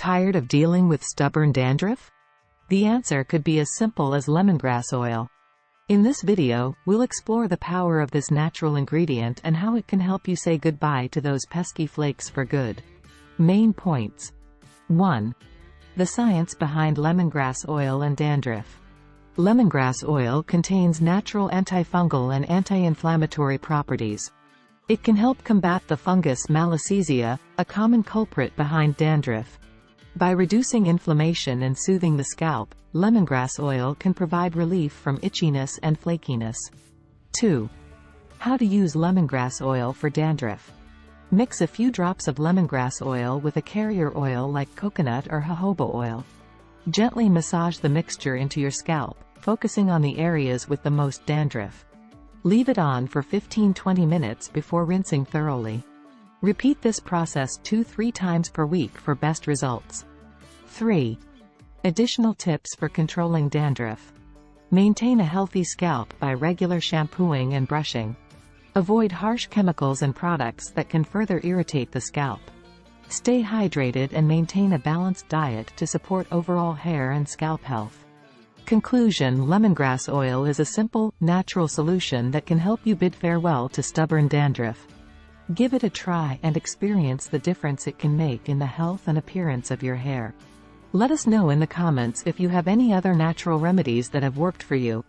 Tired of dealing with stubborn dandruff? The answer could be as simple as lemongrass oil. In this video, we'll explore the power of this natural ingredient and how it can help you say goodbye to those pesky flakes for good. Main points. 1. The science behind lemongrass oil and dandruff. Lemongrass oil contains natural antifungal and anti-inflammatory properties. It can help combat the fungus Malassezia, a common culprit behind dandruff. By reducing inflammation and soothing the scalp, lemongrass oil can provide relief from itchiness and flakiness. 2. How to use lemongrass oil for dandruff. Mix a few drops of lemongrass oil with a carrier oil like coconut or jojoba oil. Gently massage the mixture into your scalp, focusing on the areas with the most dandruff. Leave it on for 15-20 minutes before rinsing thoroughly. Repeat this process 2-3 times per week for best results. 3. Additional tips for controlling dandruff. Maintain a healthy scalp by regular shampooing and brushing. Avoid harsh chemicals and products that can further irritate the scalp. Stay hydrated and maintain a balanced diet to support overall hair and scalp health. Conclusion: lemongrass oil is a simple, natural solution that can help you bid farewell to stubborn dandruff. Give it a try and experience the difference it can make in the health and appearance of your hair. Let us know in the comments if you have any other natural remedies that have worked for you.